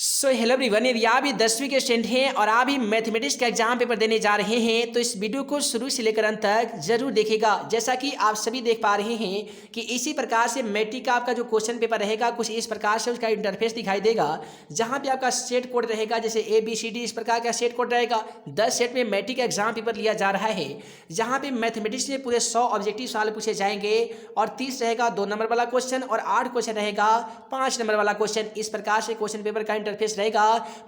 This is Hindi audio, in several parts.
हेलो एवरीवन, यदि आप भी 10वीं के स्टूडेंट हैं और आप भी मैथमेटिक्स का एग्जाम पेपर देने जा रहे हैं तो इस वीडियो को शुरू से लेकर अंत तक जरूर देखिएगा। जैसा कि आप सभी देख पा रहे हैं कि इसी प्रकार से मैट्रिक का आपका जो क्वेश्चन पेपर रहेगा कुछ इस प्रकार से उसका इंटरफेस दिखाई देगा, जहां पे आपका सेट कोड रहेगा जैसे ABCD इस प्रकार का सेट कोड रहेगा। 10 सेट में मैट्रिक का एग्जाम पेपर लिया जा रहा है, जहाँ पे मैथमेटिक्स में पूरे 100 ऑब्जेक्टिव सवाल पूछे जाएंगे और 30 रहेगा 2 नंबर वाला क्वेश्चन और 8 क्वेश्चन रहेगा 5 नंबर वाला क्वेश्चन। इस प्रकार से क्वेश्चन पेपर का इंटरफेस रहेगा।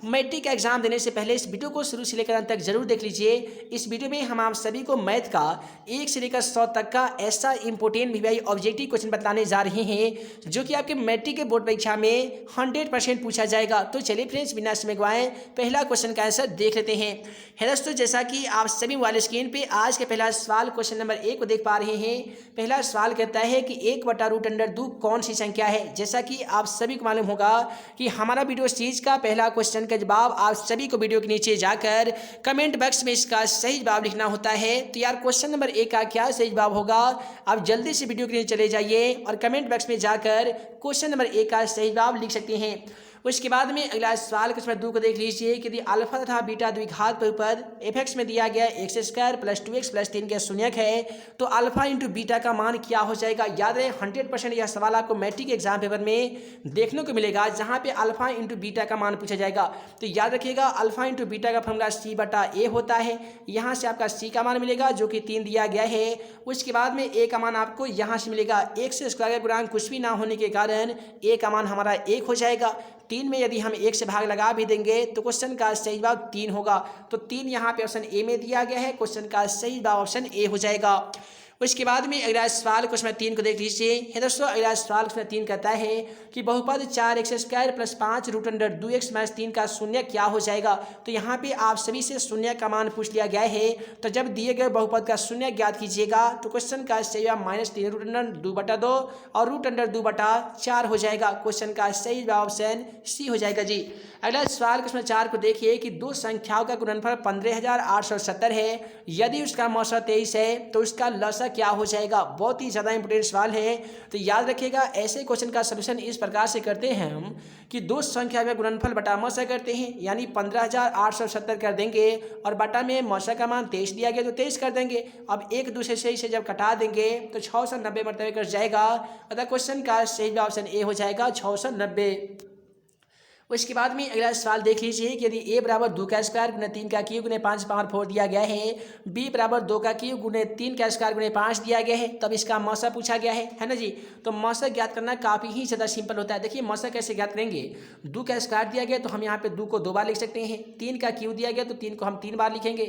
मैट्रिक का एग्जाम देने से पहले इस वीडियो को शुरू से लेकर अंत तक जरूर देख लीजिए। इस वीडियो में हम आप सभी को मैथ का 1 से लेकर 100 तक का ऐसा इंपोर्टेंट वीवीआई ऑब्जेक्टिव क्वेश्चन बताने जा रहे हैं जो कि आपके मैट्रिक के बोर्ड परीक्षा में 100% पूछा जाएगा। तो चलिए फ्रेंड्स, बिना समय गवाए पहला क्वेश्चन का आंसर देख लेते हैं। है दोस्तों, जैसा कि आप सभी मोबाइल स्क्रीन पे आज के पहला सवाल क्वेश्चन नंबर 1 को देख पा रहे हैं। पहला सवाल कहता है कि 1/√2 कौन सी संख्या है। जैसा कि आप सभी को मालूम होगा कि हमारा वीडियो सीरीज का पहला क्वेश्चन का जवाब आप सभी को वीडियो के नीचे जाकर कमेंट बॉक्स में इसका सही जवाब लिखना होता है। तो यार क्वेश्चन नंबर 1 का क्या सही जवाब होगा, आप जल्दी से वीडियो के नीचे चले जाइए और कमेंट बॉक्स में जाकर क्वेश्चन नंबर 1 का सही जवाब लिख सकते हैं। उसके बाद में अगला सवाल क्वेश्चन नंबर 2 को देख लीजिए कि यदि अल्फा तथा बीटा द्विघात बहुपद f(x) में दिया गया x² + 2x + 3 का शून्यक है तो अल्फा इंटू बीटा का मान क्या हो जाएगा। याद रहे 100% यह सवाल आपको मैट्रिक एग्जाम पेपर में देखने को मिलेगा, जहां पे अल्फा इंटू बीटा का मान पूछा जाएगा। तो याद रखिएगा अल्फा इंटू बीटा का फॉर्मूला C/A होता है। यहाँ से आपका C का मान मिलेगा जो कि 3 दिया गया है। उसके बाद में A का मान आपको यहाँ से मिलेगा। x² का गुणांक कुछ भी ना होने के कारण A का मान हमारा 1 हो जाएगा। 3 में यदि हम 1 से भाग लगा भी देंगे तो क्वेश्चन का सही जवाब 3 होगा। तो 3 यहाँ पे ऑप्शन ए में दिया गया है। क्वेश्चन का सही जवाब ऑप्शन ए हो जाएगा। उसके बाद में अगला सवाल क्वेश्चन 3 को देख लीजिए। है दोस्तों, अगला सवाल क्वेश्चन 3 कहता है कि बहुपद 4x² + 5√2x - 3 का शून्य क्या हो जाएगा। तो यहाँ पे आप सभी से शून्य का मान पूछ लिया गया है। तो जब दिए गए बहुपद का शून्य ज्ञात कीजिएगा तो क्वेश्चन का सही जवाब -3√2/2 और √2/4 हो जाएगा। क्वेश्चन का सही जवाब ऑप्शन सी हो जाएगा जी। अगला सवाल क्वेश्चन 4 को देखिए कि दो संख्याओं का गुणनफल 15,870 है। यदि उसका मौसा 23 है तो उसका लसा क्या हो जाएगा। बहुत ही ज़्यादा इंपोर्टेंट सवाल है। तो याद रखिएगा ऐसे क्वेश्चन का सलूशन इस प्रकार से करते हैं हम कि दो संख्या में गुणनफल बटा मौसा करते हैं, यानी 15,870 कर देंगे और बटा में मौसा का मान 23 दिया गया तो 23 कर देंगे। अब एक दूसरे से इसे जब कटा देंगे तो 690 मरतबे कर जाएगा। अतः क्वेश्चन का सही जवाब ऑप्शन ए हो जाएगा 690। उसके बाद में अगला सवाल देख लीजिए कि यदि a = 2 का स्क्वायर गुने 3 का क्यूब गुने 5 पावर 4 दिया गया है, b = 2 का क्यूब गुने 3 का स्क्वायर गुने 5 दिया गया है, तब इसका मौसा पूछा गया है ना जी। तो मौसा ज्ञात करना काफ़ी ही ज़्यादा सिंपल होता है। देखिए मौसा कैसे ज्ञात करेंगे। 2 का स्क्वायर दिया गया तो हम यहाँ पे 2 को 2 बार लिख सकते हैं। 3 का क्यूब दिया गया तो 3 को हम 3 बार लिखेंगे।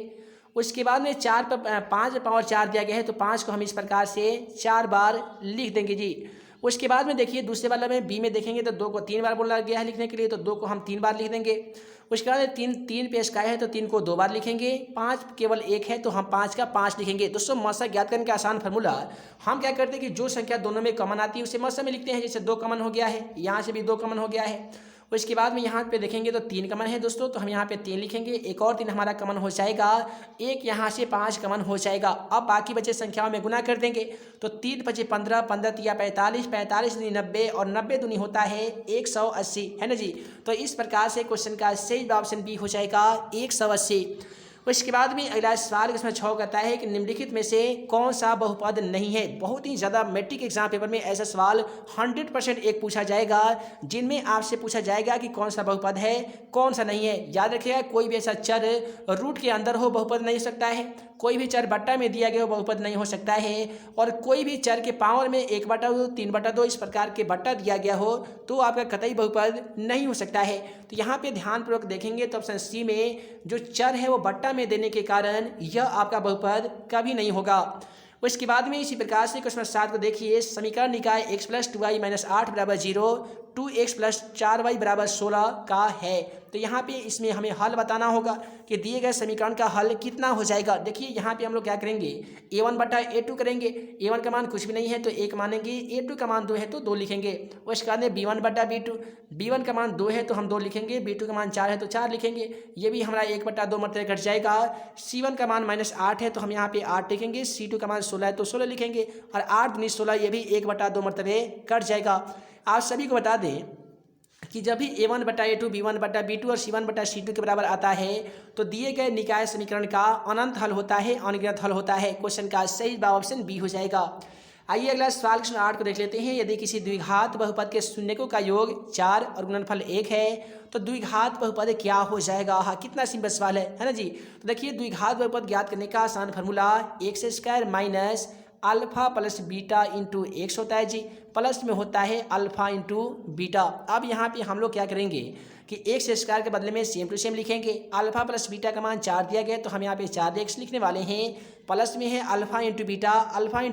उसके बाद में 5 पावर 4 दिया गया है तो 5 को हम इस प्रकार से 4 बार लिख देंगे जी। उसके बाद में देखिए दूसरे वाला में बी में देखेंगे तो 2 को 3 बार बोला गया है लिखने के लिए, तो 2 को हम 3 बार लिख देंगे। उसके बाद 3 पे स्क्वायर है तो 3 को 2 बार लिखेंगे। 5 केवल 1 है तो हम 5 का 5 लिखेंगे। दोस्तों मौसा ज्ञात करने का आसान फार्मूला हम क्या करते हैं कि जो संख्या दोनों में कॉमन आती है उसे मौसा में लिखते हैं। जैसे 2 कॉमन हो गया है, यहाँ से भी 2 कॉमन हो गया है। उसके बाद में यहाँ पे देखेंगे तो 3 कॉमन है दोस्तों, तो हम यहाँ पे 3 लिखेंगे। एक और 3 हमारा कॉमन हो जाएगा, एक यहाँ से 5 कॉमन हो जाएगा। अब बाकी बचे संख्याओं में गुना कर देंगे तो 3 × 5 = 15, 15 × 3 = 45, 45 × 90 और 90 दूनी होता है 180, है ना जी। तो इस प्रकार से क्वेश्चन का सही जवाब ऑप्शन बी हो जाएगा 180। उसके बाद में अगला सवाल इसमें 6 कहता है कि निम्नलिखित में से कौन सा बहुपद नहीं है। बहुत ही ज़्यादा मैट्रिक एग्जाम पेपर में ऐसा सवाल 100% एक पूछा जाएगा, जिनमें आपसे पूछा जाएगा कि कौन सा बहुपद है कौन सा नहीं है। याद रखिएगा कोई भी ऐसा चर रूट के अंदर हो बहुपद नहीं हो सकता है, कोई भी चर बट्टा में दिया गया हो बहुपद नहीं हो सकता है, और कोई भी चर के पावर में 1/2 3/2 इस प्रकार के बट्टा दिया गया हो तो आपका कतई बहुपद नहीं हो सकता है। तो यहाँ पे ध्यानपूर्वक देखेंगे तो ऑप्शन सी में जो चर है वो बट्टा में देने के कारण यह आपका बहुपद कभी नहीं होगा। उसके बाद में इसी प्रकार से क्वेश्चन 7 को देखिए। समीकरण निकाय x + 2y - 8 = 0, 2x + 4y = 16 का है। तो यहाँ पे इसमें हमें हल बताना होगा कि दिए गए समीकरण का हल कितना हो जाएगा। देखिए यहाँ पे हम लोग क्या करेंगे, a1/a2 करेंगे। a1 का मान कुछ भी नहीं है तो 1 मानेंगे, a2 का मान 2 है तो 2 लिखेंगे। उसके बाद में b1/b2, b1 का मान 2 है तो हम 2 लिखेंगे, b2 का मान 4 है तो 4 लिखेंगे। ये भी हमारा 1/2 मरतबे कट जाएगा। c1 का मान -8 है तो हम यहाँ पे 8 लिखेंगे, c2 का मान 16 है तो 16 लिखेंगे, और 8 × 16 ये भी 1/2 मरतबे कट जाएगा। आप सभी को बता दें कि जब भी a1/a2 b1/b2 और c1/c2 के बराबर आता है तो दिए गए निकाय समीकरण का अनंत हल होता है, अनगिनत हल होता है। क्वेश्चन का सही जवाब ऑप्शन बी हो जाएगा। आइए अगला सवाल क्वेश्चन 8 को देख लेते हैं। यदि किसी द्विघात बहुपद के शून्यकों का योग 4 और गुणनफल 1 है तो द्विघात बहुपद क्या हो जाएगा। हाँ, कितना सिंपल सवाल है ना जी। तो देखिए, द्विघात बहुपद ज्ञात करने का आसान formula x² minus alpha plus beta into x होता है जी, प्लस में होता है अल्फा इंटू बीटा। अब यहाँ पे हम लोग क्या करेंगे कि एक्स स्क्वायर के बदले में सेम टू सेम लिखेंगे। अल्फा प्लस बीटा का मान 4 दिया गया तो हम यहाँ पे 4x लिखने वाले हैं, प्लस में है अल्फा इंटू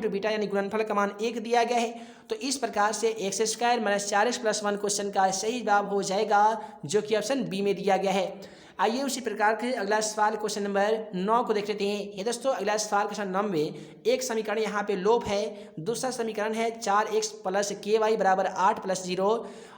बीटा यानी गुणनफल का मान 1 दिया गया है। तो इस प्रकार से x² माइनस 4x + 1 क्वेश्चन का सही जवाब हो जाएगा, जो कि ऑप्शन बी में दिया गया है। आइए उसी प्रकार के अगला सवाल क्वेश्चन नंबर 9 को देख लेते हैं। ये दोस्तों अगला सवाल क्वेश्चन 9 में एक समीकरण यहाँ पे लोप है, दूसरा समीकरण है 4x + ky = 8 + 0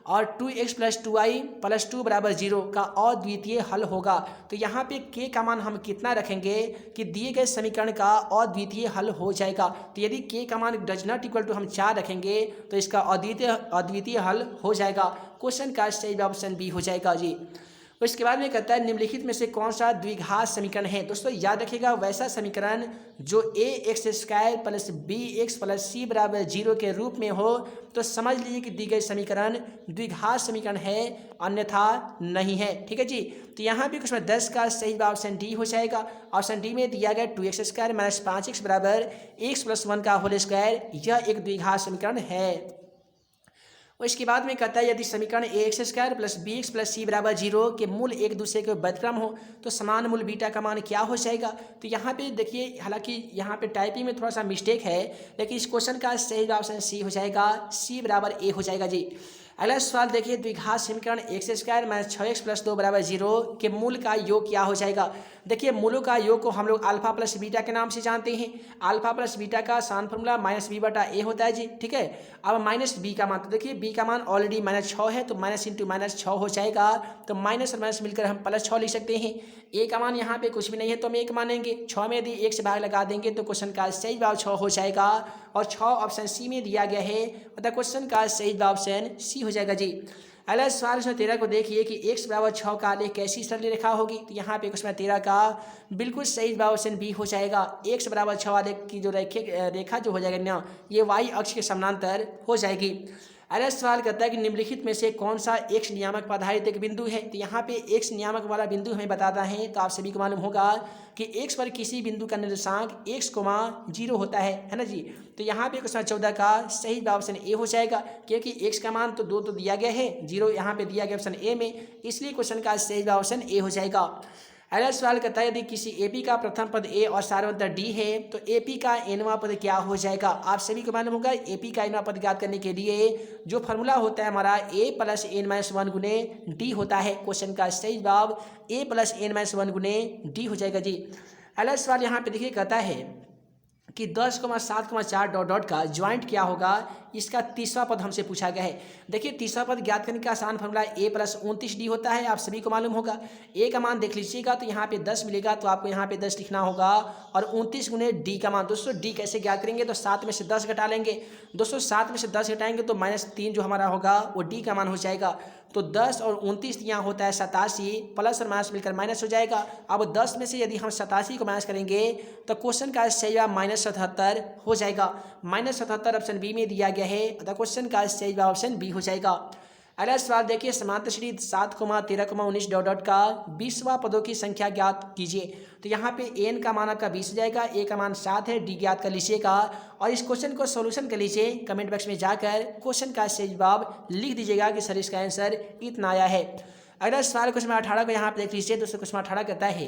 और 2x + 2y + 2 = 0 का अद्वितीय हल होगा। तो यहाँ पे k का मान हम कितना रखेंगे कि दिए गए समीकरण का अद्वितीय हल हो जाएगा। तो यदि k का मान डज नॉट इक्वल टू हम 4 रखेंगे तो इसका अद्वितीय हल हो जाएगा। क्वेश्चन का सही जवाब ऑप्शन बी हो जाएगा जी। उसके बाद में कहता है निम्नलिखित में से कौन सा द्विघात समीकरण है। दोस्तों याद रखिएगा, वैसा समीकरण जो ax² + bx + c = 0 के रूप में हो तो समझ लीजिए कि दी गई समीकरण द्विघात समीकरण है, अन्यथा नहीं है। ठीक है जी। तो यहाँ पे क्वेश्चन 10 का सही जवाब ऑप्शन डी हो जाएगा। ऑप्शन डी में दिया गया 2x² - 5x = x + 1 का होल स्क्वायर, यह एक द्विघात समीकरण है। और इसके बाद में कहता है यदि समीकरण ax² + bx + c = 0 के मूल एक दूसरे के व्यतिक्रम हो तो समान मूल बीटा का मान क्या हो जाएगा। तो यहाँ पे देखिए, हालांकि यहाँ पे टाइपिंग में थोड़ा सा मिस्टेक है, लेकिन इस क्वेश्चन का सही जवाब ऑप्शन सी हो जाएगा, c = a हो जाएगा जी। अगला सवाल देखिए, द्विघात समीकरण x² - 6x + 2 = 0 के मूल का योग क्या हो जाएगा। देखिए, मूलों का योग को हम लोग अल्फा प्लस बीटा के नाम से जानते हैं। अल्फा प्लस बीटा का आसान फॉर्मूला -b/a होता है जी। ठीक है। अब माइनस बी का मान, तो देखिए बी का मान ऑलरेडी -6 है तो माइनस इंटू -6 हो जाएगा। तो माइनस और माइनस मिलकर हम +6 लिख सकते हैं। ए का मान यहाँ पे कुछ भी नहीं है तो हम 1 मानेंगे। 6 में यदि 1 से भाग लगा देंगे तो क्वेश्चन का सही जवाब 6 हो जाएगा और 6 ऑप्शन सी में दिया गया है, अतः क्वेश्चन का सही जवाब ऑप्शन सी हो जाएगा जी। अगला सवाल क्वेश्चन 13 को देखिए कि x = 6 का आलेख कैसी सरल रेखा होगी। तो यहाँ पे क्वेश्चन 13 का बिल्कुल सही जवाब ऑप्शन बी हो जाएगा। x = 6 आलेख की जो रेखा जो हो जाएगी ना, ये y अक्ष के समानांतर हो जाएगी। अगला सवाल कहता है कि निम्नलिखित में से कौन सा x नियामक पर आधारित एक बिंदु है। तो यहाँ पे x नियामक वाला बिंदु हमें बताता है, तो आप सभी को मालूम होगा कि x पर किसी बिंदु का निर्देशांक x, 0 होता है ना जी। तो यहाँ पे क्वेश्चन 14 का सही जवाब ऑप्शन ए हो जाएगा, क्योंकि x का मान तो 2 तो दिया गया है, 0 यहाँ पे दिया गया ऑप्शन ए में, इसलिए क्वेश्चन का सही जवाब ऑप्शन ए हो जाएगा। अगला सवाल कहता है यदि किसी एपी का प्रथम पद ए और सार्वंतर डी है तो एपी का एनवां पद क्या हो जाएगा। आप सभी को मालूम होगा एपी का एनवां पद ज्ञात करने के लिए जो फार्मूला होता है हमारा a + n - 1 गुने डी होता है। क्वेश्चन का सही जवाब a + n - 1 गुने डी हो जाएगा जी। अगला सवाल यहाँ पे देखिए कहता है कि 10,7,4 का ज्वाइंट क्या होगा, इसका तीसरा पद हमसे पूछा गया है। देखिए, तीसरा पद ज्ञात करने का आसान फॉर्मूला a + 29d होता है, आप सभी को मालूम होगा। a का मान देख लीजिएगा तो यहाँ पे 10 मिलेगा, तो आपको यहाँ पे 10 लिखना होगा और 29 गुने d का मान। दोस्तों d कैसे ज्ञात करेंगे, तो 7 में से 10 घटा लेंगे। दोस्तों 7 में से 10 घटाएंगे तो -3 जो हमारा होगा वो d का मान हो जाएगा। तो 10 और 29 यहाँ होता है 87, प्लस और माइनस मिलकर माइनस हो जाएगा। अब 10 में से यदि हम 87 को माइनस करेंगे तो क्वेश्चन का सही जवाब -77 हो जाएगा। -77 ऑप्शन बी में दिया गया है, अतः क्वेश्चन का सही जवाब ऑप्शन बी हो जाएगा। अगला सवाल देखिए, समांतर श्रेणी 7, 13, 19 का 20वां पदों की संख्या ज्ञात कीजिए। तो यहाँ पे n का मान आपका 20 हो जाएगा, a का मान 7 है, d ज्ञात कर लीजिएगा और इस क्वेश्चन को सॉल्यूशन कर लीजिए। कमेंट बॉक्स में जाकर क्वेश्चन का सही जवाब लिख दीजिएगा कि सर इसका आंसर इतना आया है। अगला सवाल क्वेश्चन 18 को यहाँ पे देख लीजिए। दोस्तों क्वेश्चन 18 कहता है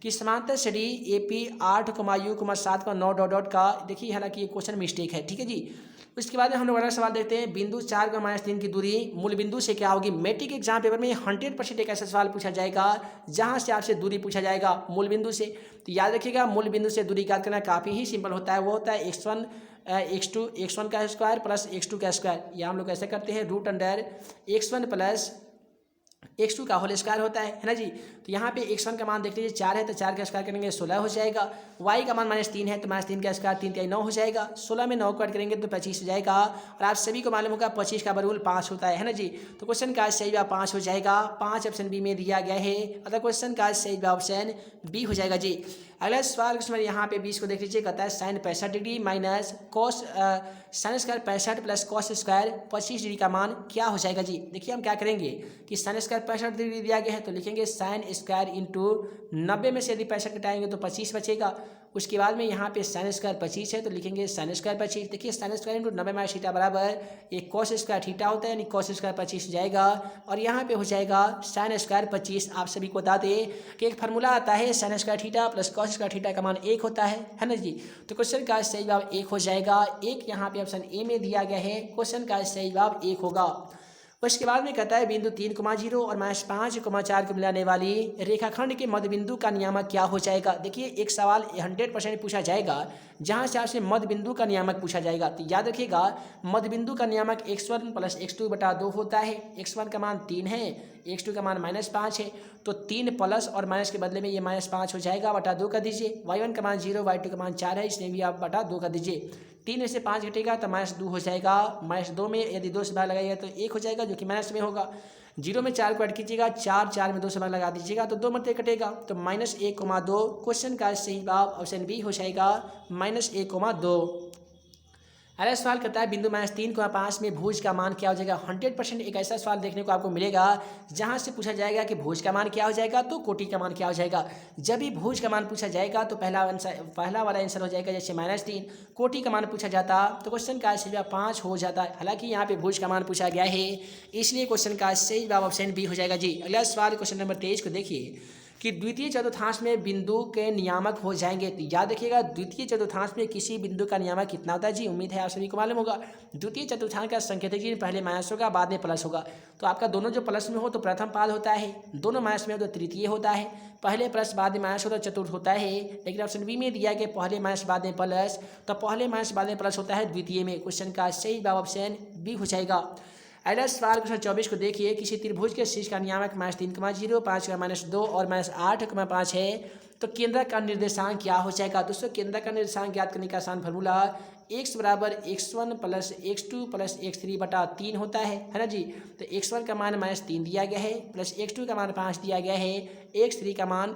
कि समांतर श्रेणी AP 8, U, 7, 9 का, देखिए हालांकि ये क्वेश्चन मिस्टेक है, ठीक है जी। उसके बाद हम लोग अगला सवाल देखते हैं, बिंदु 4 का -3 की दूरी मूल बिंदु से क्या होगी। मैट्रिक एग्जाम पेपर में 100% एक ऐसा सवाल पूछा जाएगा जहां से आपसे दूरी पूछा जाएगा मूल बिंदु से। तो याद रखिएगा, मूल बिंदु से दूरी ज्ञात करना काफ़ी ही सिंपल होता है। वो होता है x1 का स्क्वायर प्लस x2 का स्क्वायर, या हम लोग ऐसे करते हैं √x1 + x2 का होल स्क्वायर होता है ना जी। तो यहाँ पे x1 का मान देख लीजिए 4 है तो 4 का स्क्वायर करेंगे 16 हो जाएगा। y का मान -3 है तो -3 का स्क्वायर 3 3 9 हो जाएगा। 16 में 9 को ऐड करेंगे तो 25 हो जाएगा। और आप सभी को मालूम होगा 25 का वर्गमूल 5 होता है ना जी। तो क्वेश्चन का सही जवाब 5 हो जाएगा। 5 ऑप्शन बी में दिया गया है, अतः क्वेश्चन का सही जवाब ऑप्शन बी हो जाएगा जी। अगला सवाल क्वेश्चन यहाँ पे 20 को देख लीजिए, कहता है sine 65 degree minus cos sine square 65 plus cos square 25 degree का मान क्या हो जाएगा जी। देखिए हम क्या करेंगे कि साइन स्क्वायर 65 डिग्री दिया गया है तो लिखेंगे साइन स्क्वायर इंटू 90 में से यदि 65 घटाएंगे तो 25 बचेगा। उसके बाद में यहाँ पे साइन स्क्वायर 25 है तो लिखेंगे साइन स्क्वायर 25। देखिए sine square into 90 minus theta बराबर एक कॉस स्क्वायर थीटा होता है, यानी कॉस स्क्वायर 25 हो जाएगा। और यहाँ पे हो जाएगा साइन स्क्वायर 25। आप सभी को बता दें कि एक फार्मूला आता है sine square theta plus cos square theta का मान 1 होता है ना जी। तो क्वेश्चन का सही जवाब 1 हो जाएगा। 1 यहाँ पे ऑप्शन ए में दिया गया है, क्वेश्चन का सही जवाब 1 होगा। उसके बाद में कहता है बिंदु 3,0 और -5,4 को मिलाने वाली रेखाखंड के मध्य बिंदु का नियामक क्या हो जाएगा। देखिए एक सवाल 100% पूछा जाएगा जहां से आपसे मध्य बिंदु का नियामक पूछा जाएगा। तो याद रखिएगा मध्य बिंदु का नियामक x1 प्लस x2 बटा 2 होता है। x1 का मान 3 है, x2 का मान -5 है, तो 3 प्लस और माइनस के बदले में ये -5 हो जाएगा, बटा 2 कर दीजिए। y1 का मान 0, y2 का मान 4 है, इसमें भी आप बटा 2 कर दीजिए। 3 में से 5 घटेगा तो -2 हो जाएगा। -2 में यदि 2 से भाग लगाइएगा तो 1 हो जाएगा जो कि माइनस में होगा। 0 में 4 को ऐड कीजिएगा, 4 में 2 से भाग लगा दीजिएगा तो 2 मरते कटेगा तो -1,2। क्वेश्चन का सही जवाब ऑप्शन बी हो जाएगा -1,2। अगला सवाल करता है बिंदु -3,5 में भुज का मान क्या हो जाएगा। 100% एक ऐसा सवाल देखने को आपको मिलेगा जहां से पूछा जाएगा कि भुज का मान क्या हो जाएगा तो कोटि का मान क्या हो जाएगा। जब भी भुज का मान पूछा जाएगा तो पहला वाला आंसर हो जाएगा जैसे -3। कोटि का मान पूछा जाता तो क्वेश्चन का सही जवाब 5 हो जाता है। हालांकि यहाँ पे भुज का मान पूछा गया है इसलिए क्वेश्चन का सही जवाब ऑप्शन बी हो जाएगा जी। अगला सवाल क्वेश्चन नंबर 23 को देखिए कि द्वितीय चतुर्थांश में बिंदु के नियामक हो जाएंगे। तो याद रखिएगा द्वितीय चतुर्थांश में किसी बिंदु का नियामक कितना होता है जी। उम्मीद है आप सभी को मालूम होगा। द्वितीय चतुर्थांश का संकेतक जी पहले माइनस होगा बाद में प्लस होगा। तो आपका दोनों जो प्लस में हो तो प्रथम पाद होता है, दोनों माइनस में हो तो तृतीय होता है। पहले प्लस बाद में माइनस हो तो चतुर्थ होता है। लेकिन ऑप्शन बी में दिया कि पहले माइनस बाद में प्लस, तो पहले माइनस बाद में प्लस होता है द्वितीय में। क्वेश्चन का सही जवाब ऑप्शन बी हो जाएगा। अगला सवाल क्वेश्चन 24 को देखिए किसी त्रिभुज के शीर्ष का नियामक -3,0, 5 का -2 और -8,5 है तो केंद्र का निर्देशांक क्या हो जाएगा। दोस्तों केंद्र का निर्देशांक ज्ञात करने का आसान फार्मूला x बराबर x1 plus x2 plus x3 बटा 3 होता है ना जी। तो x1 का मान -3 दिया गया है, प्लस x2 का मान 5 दिया गया है, x3 का मान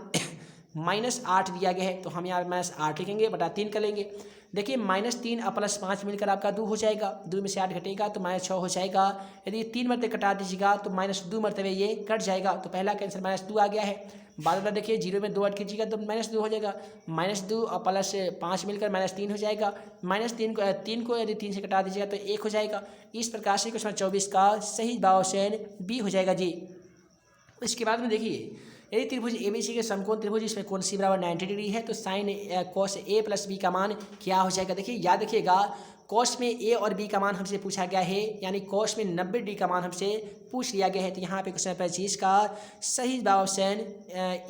-8 दिया गया है। तो हम यहाँ -8 लिखेंगे, बटा 3 कर लेंगे। देखिए -3 और +5 मिलकर आपका 2 हो जाएगा। 2 में से 8 घटेगा तो -6 हो जाएगा। यदि 3 मरतबे कटा दीजिएगा तो -2 मरतबे ये कट जाएगा। तो पहला का आंसर -2 आ गया है। बाद वाला देखिए 0 में 2 ऐड कीजिएगा तो -2 हो जाएगा। -2 और +5 मिलकर -3 हो जाएगा। -3 को यदि 3 से कटा दीजिएगा तो 1 हो जाएगा। इस प्रकार से क्वेश्चन 24 का सही जवाब ऑप्शन बी हो जाएगा जी। इसके बाद में देखिए यदि त्रिभुज ABC के समकोण त्रिभुज इसमें कोण C बराबर 90 डिग्री है तो sine cos A plus B का मान क्या हो जाएगा। देखिए याद रखिएगा cos में A और B का मान हमसे पूछा गया है, यानी cos में 90 डिग्री का मान हमसे पूछ लिया गया है। तो यहाँ पे क्वेश्चन 25 का सही जवाब ऑप्शन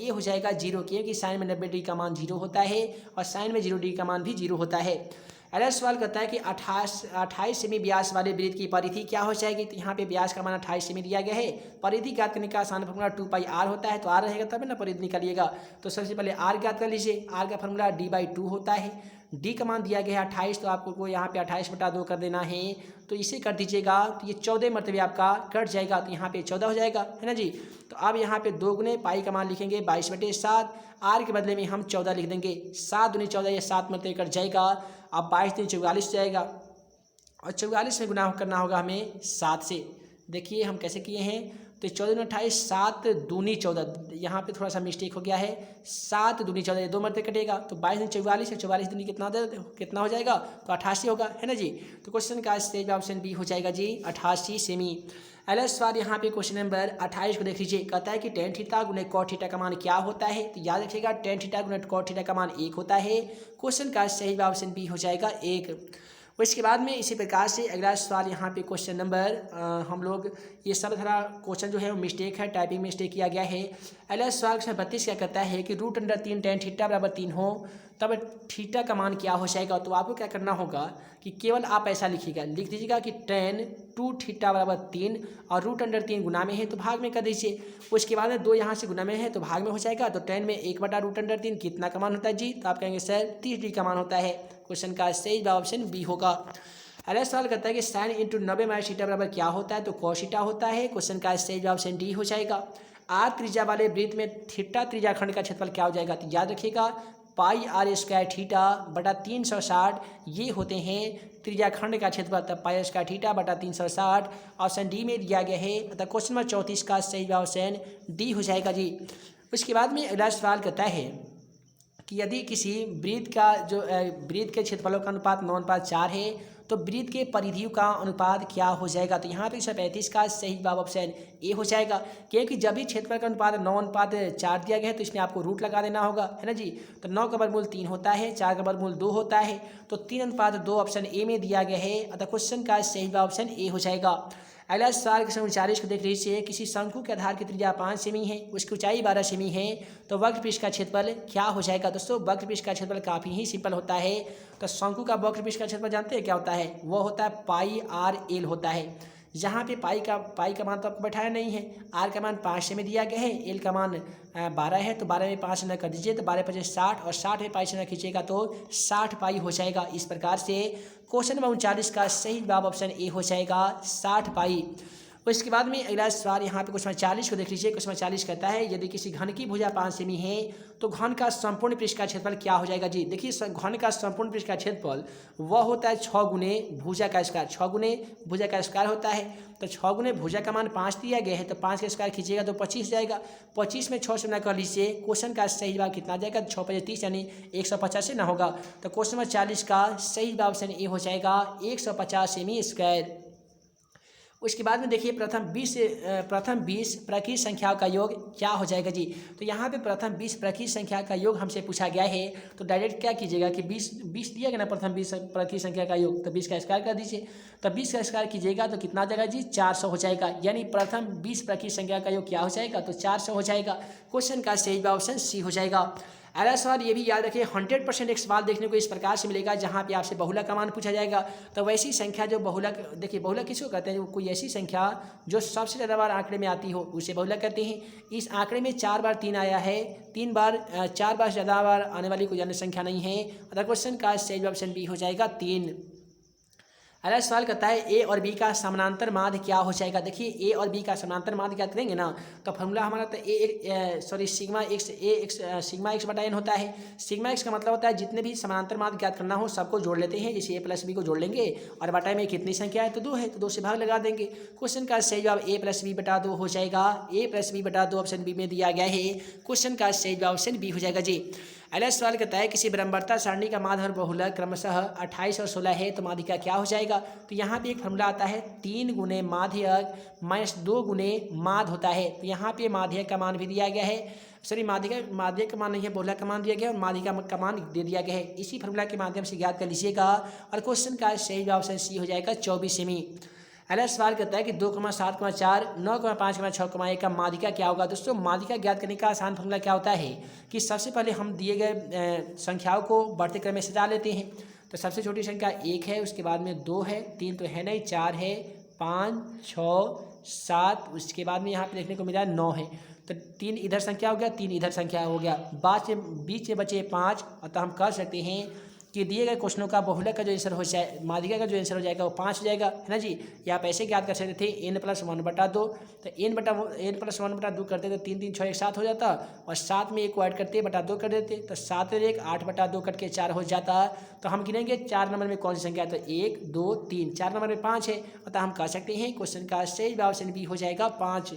ए हो जाएगा 0, क्योंकि साइन में 90 डिग्री का मान 0 होता है और साइन में 0 डिग्री का मान भी 0 होता है। अगला सवाल करता है कि 28 सेमी व्यास वाले वृत्त की परिधि क्या हो जाएगी। तो यहाँ पे व्यास का मान 28 सेमी दिया गया है। परिधि ज्ञात करने का आसान फार्मूला 2πr होता है, तो r रहेगा तब ना परिधि निकालिएगा। तो सबसे पहले r ज्ञात कर लीजिए। r का फार्मूला d/2 होता है। d का मान दिया गया है 28, तो आपको यहाँ पे 28 बटा 2 कर देना है। तो इसे कर दीजिएगा तो ये 14 मरतबे आपका कट जाएगा, तो यहाँ पे 14 हो जाएगा है ना जी। तो अब यहाँ पे 2 गुने पाई का मान लिखेंगे 22/7, r के बदले में हम 14 लिख देंगे। 7 दूनी 14, ये 7 मरतबे कट जाएगा। अब 22 दूनी 44 जाएगा और 44 में गुना करना होगा हमें 7 से। देखिए हम कैसे किए हैं, तो 14 दूनी 28, 7 दूनी 14, यहाँ पे थोड़ा सा मिस्टेक हो गया है। 7 दूनी 14, ये 2 मरतबे कटेगा तो 22 दूनी 44 है, 44 दूनी कितना हो जाएगा, तो 88 होगा है ना जी। तो क्वेश्चन का सही ऑप्शन बी हो जाएगा जी 88 सेमी। अगला सवाल यहाँ पे क्वेश्चन नंबर 28 को देख लीजिए। कहता है कि tan थीटा गुने cot थीटा का मान क्या होता है। तो याद रखिएगा tan थीटा गुने cot थीटा का मान 1 होता है। क्वेश्चन का सही ऑप्शन बी हो जाएगा 1। उसके बाद में इसी प्रकार से अगला सवाल यहाँ पे क्वेश्चन नंबर हम लोग ये सब थोड़ा क्वेश्चन जो है वो मिस्टेक है, टाइपिंग मिस्टेक किया गया है। अगला सवाल 32 क्या कहता है कि √3 tan थीटा बराबर 3 हो तब थीटा का मान क्या हो जाएगा। तो आपको क्या करना होगा कि केवल आप ऐसा लिखिएगा, लिख दीजिएगा कि tan 2 थीटा बराबर 3 और √3 गुना में है तो भाग में कर दीजिए। उसके बाद में 2 यहाँ से गुना में है तो भाग में हो जाएगा। तो tan में 1/√3 कितना का मान होता है जी। तो आप कहेंगे सर 30 डिग्री का मान होता है। क्वेश्चन का सही जवाब ऑप्शन बी होगा। अगला सवाल करता है कि साइन इंटू 90 माइनस थीटा बराबर क्या होता है। तो cos थीटा होता है। क्वेश्चन का सही जवाब ऑप्शन डी हो जाएगा। आर त्रिज्या वाले वृत्त में थीटा त्रिज्या खंड का क्षेत्रफल क्या हो जाएगा। तो याद रखिएगा पाई आर स्क्वायर थीटा बटा 360 ये होते हैं त्रिज्या खंड का क्षेत्रफल। तब पाई स्क्वायर थीटा बटा 360 ऑप्शन डी में दिया गया है। अतः क्वेश्चन नंबर 34 का सही जवाब ऑप्शन डी हो जाएगा जी। उसके बाद में अगला सवाल करता है कि यदि किसी वृत्त का जो वृत्त के क्षेत्रफलों का अनुपात 9:4 है तो वृत्त के परिधियों का अनुपात क्या हो जाएगा। तो यहाँ पे 135 का सही जवाब ऑप्शन ए हो जाएगा, क्योंकि जब भी क्षेत्रफल का अनुपात 9:4 दिया गया है तो इसमें आपको रूट लगा देना होगा, है ना जी। तो 9 का वर्गमूल 3 होता है, 4 का वर्गमूल 2 होता है, तो 3:2 ऑप्शन ए में दिया गया है। अतः क्वेश्चन का सही जवाब ऑप्शन ए हो जाएगा। अगला सवाल क्वेश्चन 39 को देख लीजिए। किसी शंकु के आधार की त्रिज्या 5 सेमी है, उसकी ऊंचाई 12 सेमी है, तो वक्रपृष्ठ का क्षेत्रफल क्या हो जाएगा। दोस्तों वक्रपृष्ठ का क्षेत्रफल काफ़ी ही सिंपल होता है। तो शंकु का वक्रपृष्ठ का क्षेत्रफल जानते हैं क्या होता है। वो होता है पाई आर एल होता है। जहाँ पे पाई का मान तो आपको बैठाया नहीं है। आर का मान 5 से में दिया गया है, एल का मान 12 है, तो 12 में 5 से न कर दीजिए तो 12 × 60 और 60 में पाई से न खींचेगा तो 60 पाई हो जाएगा। इस प्रकार से क्वेश्चन नंबर 39 का सही जवाब ऑप्शन ए हो जाएगा 60 पाई। उसके बाद में अगला सवाल यहाँ पे क्वेश्चन 40 को देख लीजिए। क्वेश्चन 40 कहता है यदि किसी घन की भुजा 5 सेमी है तो घन का संपूर्ण पृष्ठ का क्षेत्रफल क्या हो जाएगा जी। देखिए घन का संपूर्ण पृष्ठ का क्षेत्रफल वह होता है 6 गुने भुजा का स्क्वायर। 6 गुने भुजा का स्क्वायर होता है। तो 6 गुने भुजा का मान 5 दिया गया है, तो 5 का स्क्वायर खींचिएगा तो 25 जाएगा। 25 में 6 से ना कर लीजिए। क्वेश्चन का सही जवाब कितना जाएगा। 6 × 30 यानी 150 से ना होगा। तो क्वेश्चन नंबर 40 का सही जवाब ऑप्शन ए हो जाएगा 150 सेमी स्क्वायर। उसके बाद में देखिए प्रथम 20 प्रकृत संख्याओं का योग क्या हो जाएगा जी। तो यहाँ पे प्रथम 20 प्रकृत संख्या का योग हमसे पूछा गया है। तो डायरेक्ट क्या कीजिएगा कि 20 दिया गया ना प्रथम 20 प्रकृत संख्या का योग, तो 20 का स्क्वायर कर दीजिए। तो 20 का स्क्वायर कीजिएगा तो कितना जाएगा जी 400 हो जाएगा। यानी प्रथम 20 प्रकृत संख्या का योग क्या हो जाएगा तो 400 हो जाएगा। क्वेश्चन का सही जवाब ऑप्शन सी हो जाएगा। अगला सवाल ये भी याद रखिए 100% एक सवाल देखने को इस प्रकार से मिलेगा जहाँ पे आपसे बहुलक का मान पूछा जाएगा। तो वैसी संख्या जो बहुलक, देखिए बहुलक किसको कहते हैं, कोई ऐसी संख्या जो सबसे ज़्यादा बार आंकड़े में आती हो उसे बहुलक कहते हैं। इस आंकड़े में 4 बार 3 आया है, 4 बार ज़्यादा बार आने वाली कोई अन्य संख्या नहीं है। अतः क्वेश्चन का सही ऑप्शन बी हो जाएगा 3। अगला सवाल करता है ए और बी का समानांतर माध्य क्या हो जाएगा। देखिए ए और बी का समानांतर माध्य क्या करेंगे ना, तो फॉर्मूला हमारा तो सिग्मा एक्स बटा एन होता है। सिग्मा एक्स का मतलब होता है जितने भी समानांतर माध्य ज्ञात करना हो सबको जोड़ लेते हैं। जैसे ए + बी को जोड़ लेंगे और बटा में कितनी संख्या है तो 2 है, तो 2 से भाग लगा देंगे। क्वेश्चन का सही जवाब a + b बटा 2 हो जाएगा। a + b बटा 2 ऑप्शन बी में दिया गया है। क्वेश्चन का सही जवाब ऑप्शन बी हो जाएगा जी। अगला सवाल कहता है किसी ब्रह्मवर्ता सारणी का माध्य और बहुलक क्रमशः 28 और 16 है तो माध्यिका क्या हो जाएगा। तो यहाँ पे एक फॉर्मूला आता है 3 गुने माध्यक माइनस 2 गुने माध्य होता है। तो यहाँ पे माध्यक का मान भी दिया गया है, सॉरी माध्यक का मान नहीं है, बहुलक का मान दिया गया है और माध्यिका का मान दे दिया गया है। इसी फॉर्मूला के माध्यम से ज्ञात कर लीजिएगा और क्वेश्चन का सही जवाब ऑप्शन सी हो जाएगा 24 सेमी। अगला सवाल करता है कि 2,7,4 9,5,6,1 का माध्यिका क्या होगा। दोस्तों माध्यिका ज्ञात करने का आसान फॉर्मूला क्या होता है कि सबसे पहले हम दिए गए संख्याओं को बढ़ते क्रम में सजा लेते हैं। तो सबसे छोटी संख्या 1 है, उसके बाद में 2 है, 3 तो है नहीं, 4 है, 5, 6, 7, उसके बाद में यहाँ पे देखने को मिला 9 है। तो 3 इधर संख्या हो गया, 3 इधर संख्या हो गया, बीच में बचे 5। अतः हम कह सकते हैं कि दिए गए क्वेश्चनों का बहुलक का जो आंसर हो जाए, माध्यिका का जो आंसर हो जाएगा वो 5 हो जाएगा, है ना जी। या आप ऐसे ज्ञात कर सकते थे n + 1/2। तो n + 1/2 करते तो 3 3 6 1 7 हो जाता और 7 में 1 को ऐड करते बटा 2 कर देते तो 7 और 1 8/2 कट के 4 हो जाता। तो हम गिनेंगे 4 नंबर में कौन सी संख्या है तो 1 2 3, 4 नंबर में 5 है। अतः हम कह सकते हैं क्वेश्चन का सही जवाब ऑप्शन बी हो जाएगा 5।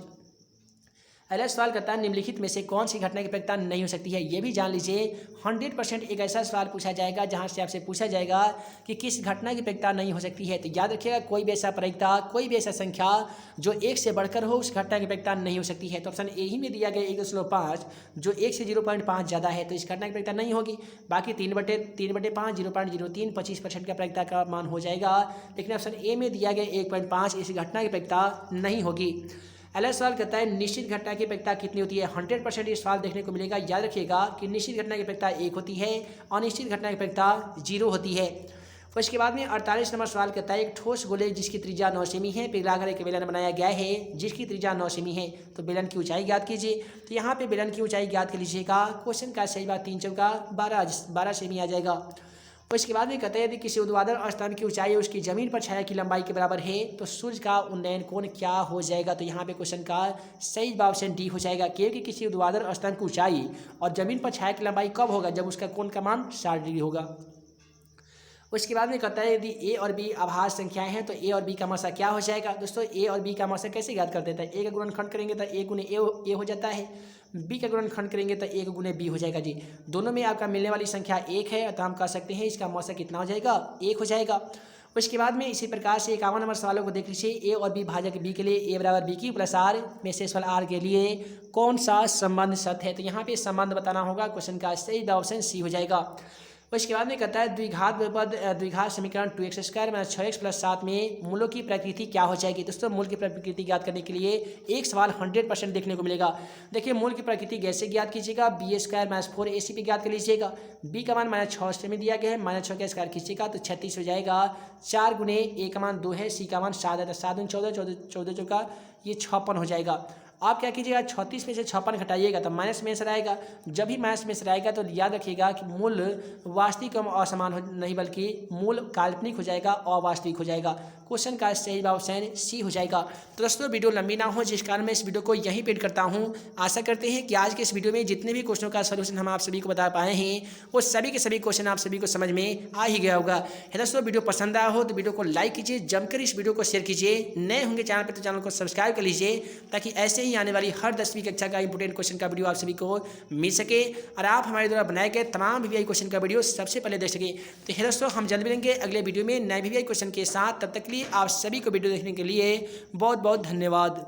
अगला सवाल करता है निम्नलिखित में से कौन सी घटना की प्रयोक्ता नहीं हो सकती है। ये भी जान लीजिए 100% एक ऐसा सवाल पूछा जाएगा जहां से आपसे पूछा जाएगा कि किस घटना की प्रयोक्ता नहीं हो सकती है। तो याद रखिएगा कोई भी ऐसा प्रयोक्ता, कोई भी ऐसा संख्या जो 1 से बढ़कर हो उस घटना की प्रयोक्ता नहीं हो सकती है। तो ऑप्शन ए ही में दिया गया 1.5 जो 1 से 0.5 ज़्यादा है तो इस घटना की प्रयोक्ता नहीं होगी। बाकी 3/5 0.03 25% का प्रयोक्ता का मान हो जाएगा। लेकिन ऑप्शन ए में दिया गया 1.5 इस घटना की प्रयोक्ता नहीं होगी। अगला सवाल कहता है निश्चित घटना की प्रत्येकता कितनी होती है। 100% ये सवाल देखने को मिलेगा। याद रखिएगा कि निश्चित घटना की प्रत्येकता 1 होती है और निश्चित घटना की प्रत्येकता 0 होती है। उसके बाद में 48 नंबर सवाल कहता है एक ठोस गोले जिसकी त्रिज्या 9 सेमी है पिघलाकर एक बेलन बनाया गया है जिसकी त्रिज्या 9 सेमी है, तो बेलन की ऊंचाई ज्ञात कीजिए। तो यहाँ पे बेलन की ऊंचाई ज्ञात कर लीजिएगा। क्वेश्चन का सही बात 3 चौका 12 सेमी आ जाएगा। उसके बाद में कहते हैं यदि किसी ऊर्ध्वाधर स्तंभ की ऊंचाई उसकी जमीन पर छाया की लंबाई के बराबर है तो सूर्य का उन्नयन कोण क्या हो जाएगा। तो यहाँ पे क्वेश्चन का सही जवाब ऑप्शन डी हो जाएगा, क्योंकि किसी ऊर्ध्वाधर स्तंभ की ऊंचाई और जमीन पर छाया की लंबाई कब होगा, जब उसका कोण का मान 60 डिग्री होगा। उसके बाद में कहता है यदि ए और बी आभाज्य संख्याएं हैं तो ए और बी का मसा क्या हो जाएगा। दोस्तों ए और बी का मसा कैसे ज्ञात करते हैं, ए का गुणनखंड करेंगे तो ए गुने ए हो जाता है, बी का गुणनखंड करेंगे तो ए गुने बी हो जाएगा जी। दोनों में आपका मिलने वाली संख्या 1 है तो हम कह सकते हैं इसका मौसा कितना हो जाएगा, 1 हो जाएगा। उसके बाद में इसी प्रकार से 51 नंबर सवालों को देख लीजिए। ए और बी भाजक बी के लिए ए बराबर बी क्यू प्लस आर में शेषफल आर के लिए कौन सा संबंध सत्य है। तो यहाँ पे संबंध बताना होगा। क्वेश्चन का सही ऑप्शन सी हो जाएगा। उसके बाद में कहता है द्विघात समीकरण 2x² - 6x + 7 में मूलों की प्रकृति क्या हो जाएगी। दोस्तों मूल की प्रकृति ज्ञात करने के लिए एक सवाल 100% देखने को मिलेगा। देखिए मूल की प्रकृति कैसे ज्ञात कीजिएगा, b² - 4ac पे ज्ञात कर लीजिएगा। b का मान -6 में दिया गया है, -6 का स्क्वायर खींचिएगा तो 36 हो जाएगा। 4 गुने a का मान 2 है, c का मान 7 है तो 7 दूनी 14 चौका ये 56 हो जाएगा। आप क्या कीजिएगा 36 में से 56 घटाइएगा तो माइनस में से आएगा। जब भी माइनस में से आएगा तो याद रखिएगा कि मूल वास्तविक असमान हो नहीं बल्कि मूल काल्पनिक हो जाएगा, अवास्तविक हो जाएगा। क्वेश्चन का सही ऑप्शन सी हो जाएगा। तो दोस्तों वीडियो लंबी ना हो जिस कारण मैं इस वीडियो को यहीं पेड करता हूं। आशा करते हैं कि आज के इस वीडियो में जितने भी क्वेश्चनों का सलूशन हम आप सभी को बता पाए हैं वो सभी के सभी क्वेश्चन आप सभी को समझ में आ ही गया होगा। है दोस्तों वीडियो पसंद आया हो तो वीडियो को लाइक कीजिए, जमकर इस वीडियो को शेयर कीजिए। नए होंगे चैनल पर तो चैनल को सब्सक्राइब कर लीजिए ताकि ऐसे ही आने वाली हर 10वीं कक्षा का इंपोर्टेंट क्वेश्चन का वीडियो आप सभी को मिल सके और आप हमारे द्वारा बनाए गए तमाम वीवीआई क्वेश्चन का वीडियो सबसे पहले देख सके। तो है दोस्तों हम जल्द मिलेंगे अगले वीडियो में नए वीवीआई क्वेश्चन के साथ। तब तक के लिए आप सभी को वीडियो देखने के लिए बहुत बहुत धन्यवाद।